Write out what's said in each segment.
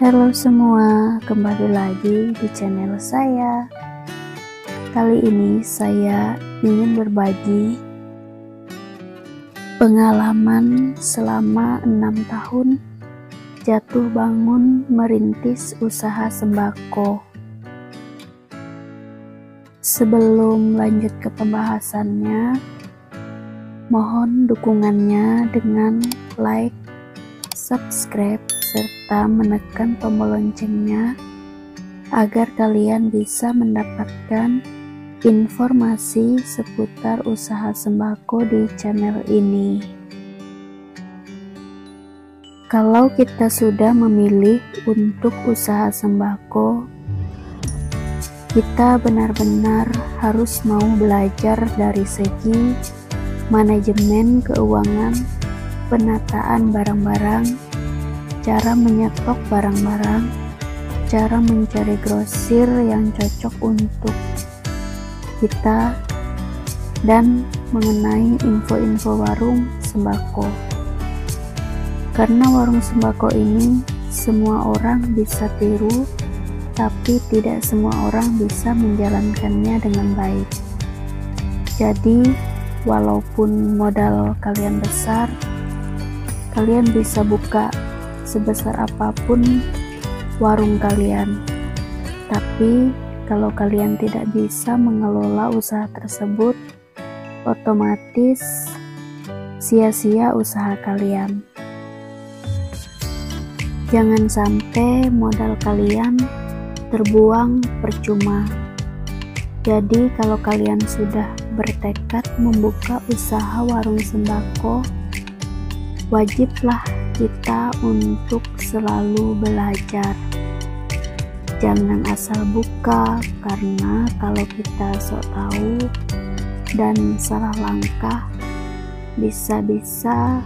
Halo semua, kembali lagi di channel saya. Kali ini saya ingin berbagi pengalaman selama 6 tahun jatuh bangun merintis usaha sembako. Sebelum lanjut ke pembahasannya, mohon dukungannya dengan like, subscribe, serta menekan tombol loncengnya agar kalian bisa mendapatkan informasi seputar usaha sembako di channel ini. Kalau kita sudah memilih untuk usaha sembako, kita benar-benar harus mau belajar dari segi manajemen keuangan, penataan barang-barang, cara menyetok barang-barang, cara mencari grosir yang cocok untuk kita, dan mengenai info-info warung sembako. Karena warung sembako ini semua orang bisa tiru, tapi tidak semua orang bisa menjalankannya dengan baik. Jadi, walaupun modal kalian besar, kalian bisa buka sebesar apapun warung kalian. Tapi, kalau kalian tidak bisa mengelola usaha tersebut, otomatis sia-sia usaha kalian. Jangan sampai modal kalian terbuang percuma. Jadi kalau kalian sudah bertekad membuka usaha warung sembako, wajiblah kita untuk selalu belajar. Jangan asal buka, karena kalau kita sok tahu dan salah langkah, bisa-bisa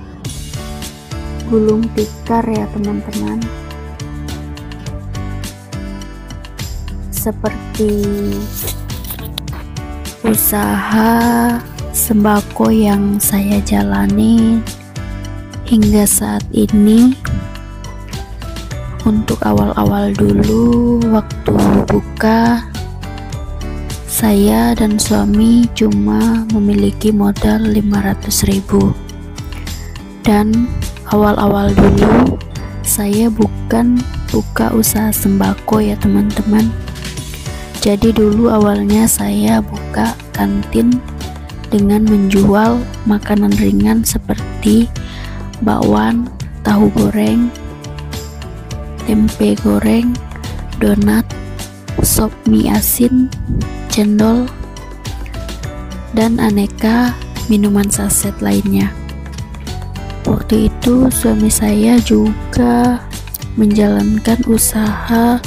gulung tikar ya teman-teman. Seperti usaha sembako yang saya jalani hingga saat ini. Untuk awal-awal dulu waktu buka, saya dan suami cuma memiliki modal 500.000. Dan awal-awal dulu saya bukan buka usaha sembako ya teman-teman. Jadi dulu awalnya saya buka kantin dengan menjual makanan ringan seperti bakwan, tahu goreng, tempe goreng, donat, sop mie asin, cendol, dan aneka minuman saset lainnya. Waktu itu suami saya juga menjalankan usaha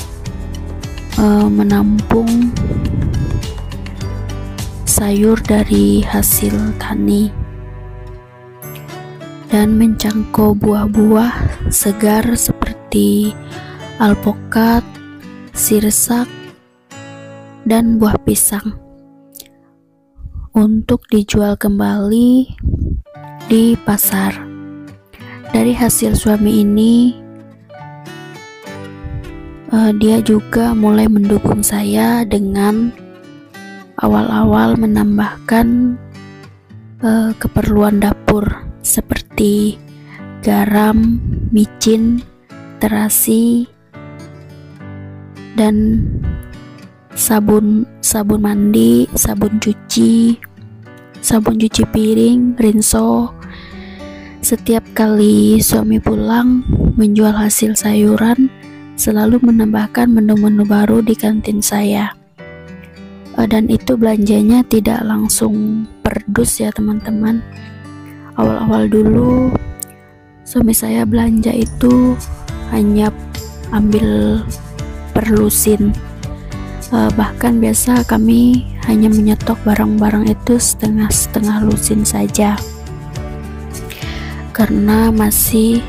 menampung sayur dari hasil tani dan mencangkau buah-buah segar seperti alpukat, sirsak, dan buah pisang untuk dijual kembali di pasar. Dari hasil suami ini, dia juga mulai mendukung saya dengan awal-awal menambahkan keperluan dapur seperti garam, micin, terasi, dan sabun mandi, sabun cuci piring, rinso. Setiap kali suami pulang menjual hasil sayuran, selalu menambahkan menu-menu baru di kantin saya. Dan itu belanjanya tidak langsung perdus ya teman-teman. Awal-awal dulu suami saya belanja itu hanya ambil per lusin. Bahkan biasa kami hanya menyetok barang-barang itu setengah lusin saja, karena masih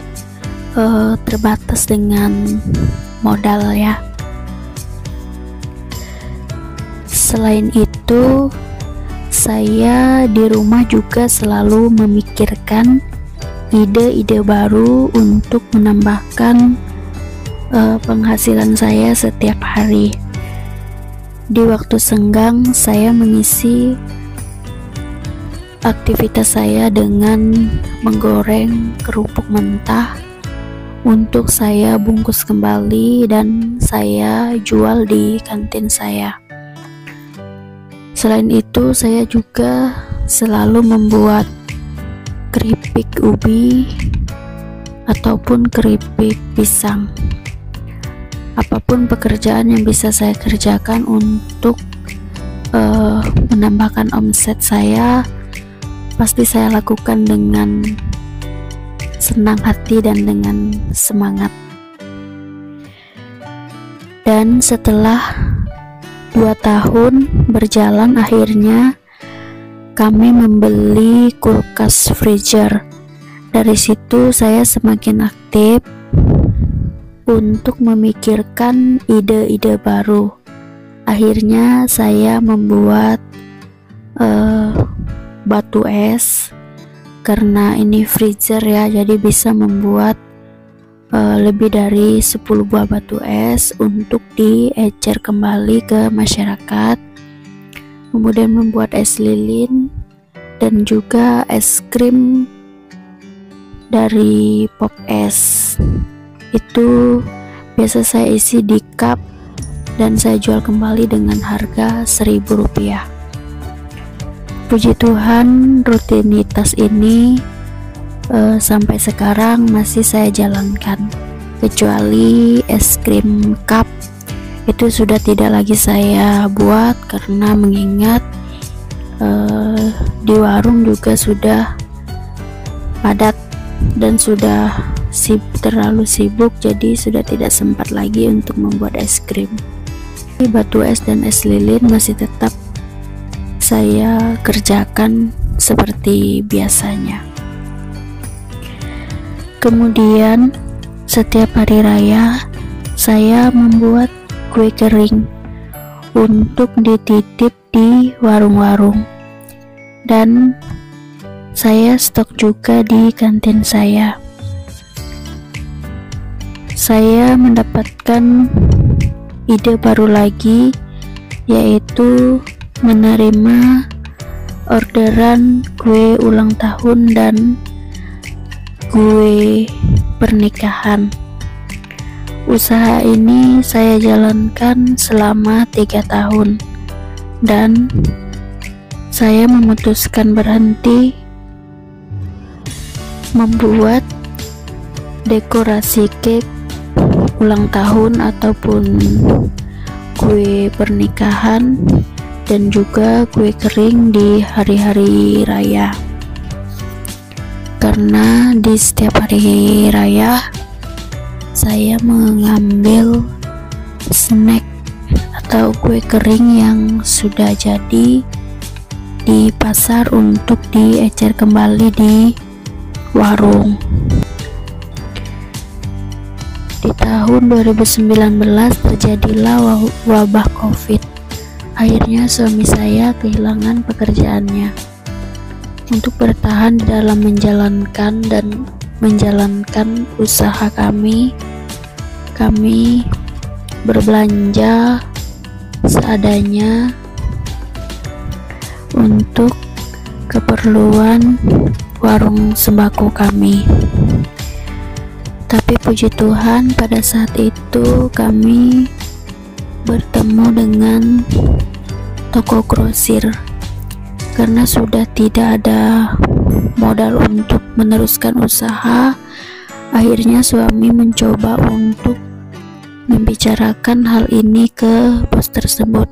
terbatas dengan modal ya. Selain itu, saya di rumah juga selalu memikirkan ide-ide baru untuk menambahkan penghasilan saya setiap hari. Di waktu senggang saya mengisi aktivitas saya dengan menggoreng kerupuk mentah untuk saya bungkus kembali dan saya jual di kantin saya. Selain itu, saya juga selalu membuat keripik ubi ataupun keripik pisang. Apapun pekerjaan yang bisa saya kerjakan untuk menambahkan omset saya, pasti saya lakukan dengan senang hati dan dengan semangat. Dan setelah 2 tahun berjalan, akhirnya kami membeli kulkas freezer. Dari situ saya semakin aktif untuk memikirkan ide-ide baru. Akhirnya saya membuat batu es, karena ini freezer ya, jadi bisa membuat lebih dari 10 buah batu es untuk diecer kembali ke masyarakat. Kemudian membuat es lilin dan juga es krim dari pop es. Itu biasa saya isi di cup dan saya jual kembali dengan harga Rp1.000. Puji Tuhan, rutinitas ini sampai sekarang masih saya jalankan, kecuali es krim cup itu sudah tidak lagi saya buat karena mengingat di warung juga sudah padat dan sudah terlalu sibuk, jadi sudah tidak sempat lagi untuk membuat es krim. Batu es dan es lilin masih tetap saya kerjakan seperti biasanya. Kemudian setiap hari raya saya membuat kue kering untuk dititip di warung-warung, dan saya stok juga di kantin saya. Saya mendapatkan ide baru lagi, yaitu menerima orderan kue ulang tahun dan kue pernikahan. Usaha ini saya jalankan selama 3 tahun dan saya memutuskan berhenti membuat dekorasi cake ulang tahun ataupun kue pernikahan dan juga kue kering di hari-hari raya. Karena di setiap hari raya saya mengambil snack atau kue kering yang sudah jadi di pasar untuk diecer kembali di warung. Di tahun 2019 terjadilah wabah COVID. Akhirnya suami saya kehilangan pekerjaannya. Untuk bertahan di dalam menjalankan usaha kami berbelanja seadanya untuk keperluan warung sembako kami. Tapi puji Tuhan, pada saat itu kami bertemu dengan toko grosir. Karena sudah tidak ada modal untuk meneruskan usaha, akhirnya suami mencoba untuk membicarakan hal ini ke bos tersebut,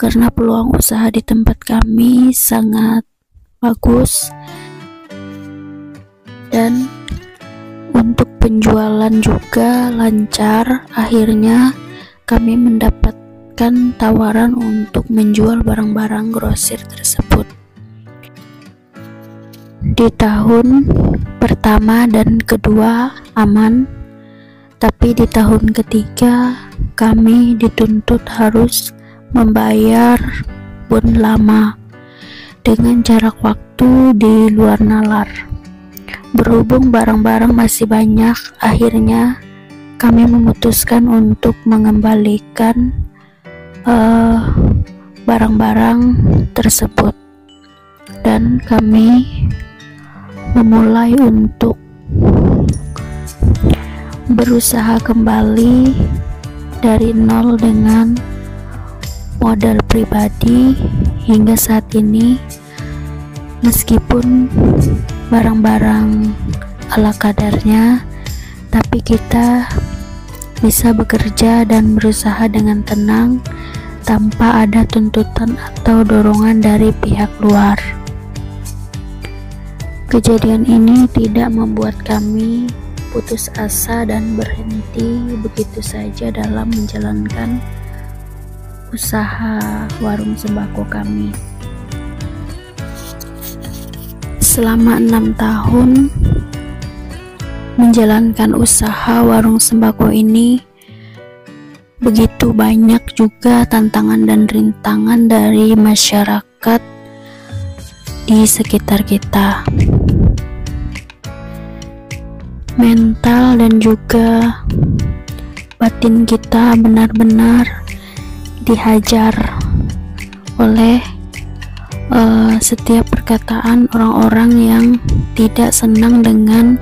karena peluang usaha di tempat kami sangat bagus dan untuk penjualan juga lancar. Akhirnya kami mendapatkan tawaran untuk menjual barang-barang grosir tersebut. Di tahun pertama dan kedua aman, tapi di tahun ketiga kami dituntut harus membayar bon lama dengan jarak waktu di luar nalar. Berhubung barang-barang masih banyak, akhirnya kami memutuskan untuk mengembalikan barang-barang tersebut, dan kami memulai untuk berusaha kembali dari nol dengan modal pribadi. Hingga saat ini, meskipun barang-barang ala kadarnya, tapi kita bisa bekerja dan berusaha dengan tenang tanpa ada tuntutan atau dorongan dari pihak luar. Kejadian ini tidak membuat kami putus asa dan berhenti begitu saja dalam menjalankan usaha warung sembako kami. Selama 6 tahun menjalankan usaha warung sembako ini, begitu banyak juga tantangan dan rintangan dari masyarakat di sekitar kita. Mental dan juga batin kita benar-benar dihajar oleh setiap perkataan orang-orang yang tidak senang dengan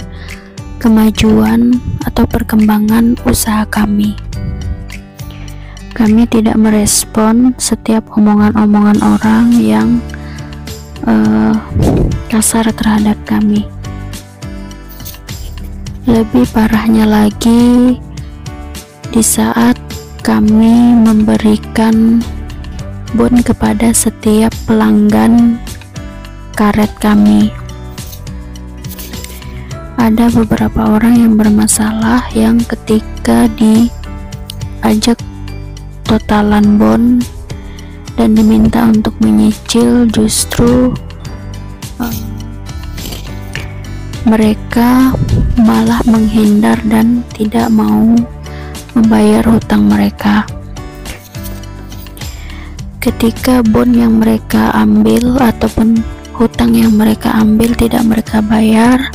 kemajuan atau perkembangan usaha kami. Kami tidak merespon setiap omongan-omongan orang yang kasar terhadap kami. Lebih parahnya lagi, di saat kami memberikan bon kepada setiap pelanggan karet kami, ada beberapa orang yang bermasalah yang ketika diajak totalan bon dan diminta untuk menyicil, justru mereka malah menghindar dan tidak mau membayar hutang mereka. Ketika bon yang mereka ambil ataupun hutang yang mereka ambil tidak mereka bayar,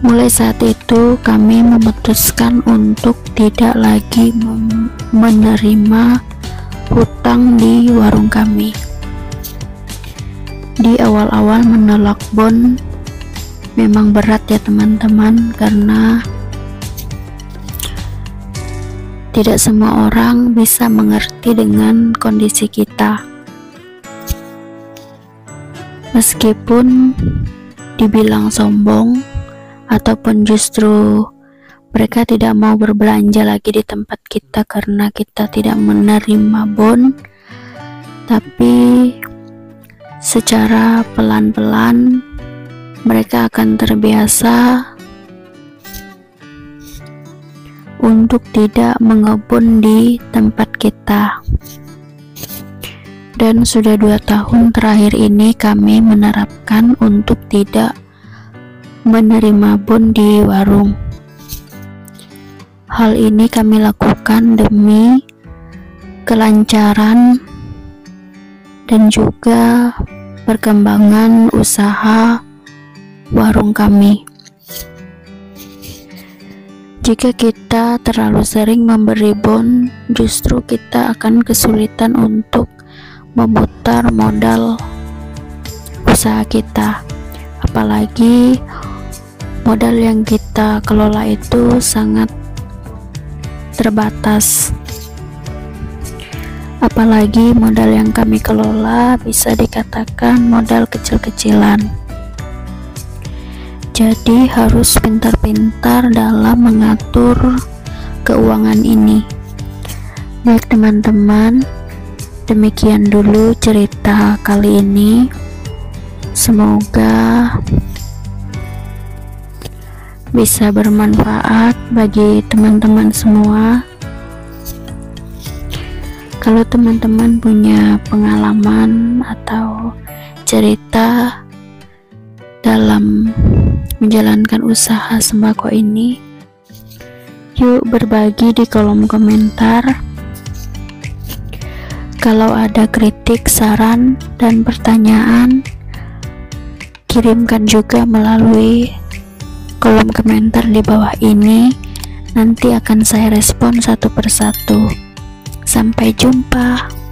mulai saat itu kami memutuskan untuk tidak lagi menerima hutang di warung kami. Di awal-awal menolak bon memang berat ya teman-teman, karena tidak semua orang bisa mengerti dengan kondisi kita. Meskipun dibilang sombong ataupun justru mereka tidak mau berbelanja lagi di tempat kita karena kita tidak menerima bon, tapi secara pelan-pelan mereka akan terbiasa untuk tidak mengebun di tempat kita. Dan sudah 2 tahun terakhir ini kami menerapkan untuk tidak menerima bon di warung. Hal ini kami lakukan demi kelancaran dan juga perkembangan usaha warung kami. Jika kita terlalu sering memberi bon, justru kita akan kesulitan untuk memutar modal usaha kita. Apalagi modal yang kita kelola itu sangat terbatas. Apalagi modal yang kami kelola bisa dikatakan modal kecil-kecilan. Jadi harus pintar-pintar dalam mengatur keuangan ini. Baik teman-teman, demikian dulu cerita kali ini. Semoga bisa bermanfaat bagi teman-teman semua. Kalau teman-teman punya pengalaman atau cerita dalam menjalankan usaha sembako ini, yuk berbagi di kolom komentar. Kalau ada kritik, saran, dan pertanyaan, kirimkan juga melalui kolom komentar di bawah ini. Nanti akan saya respon satu persatu. Sampai jumpa.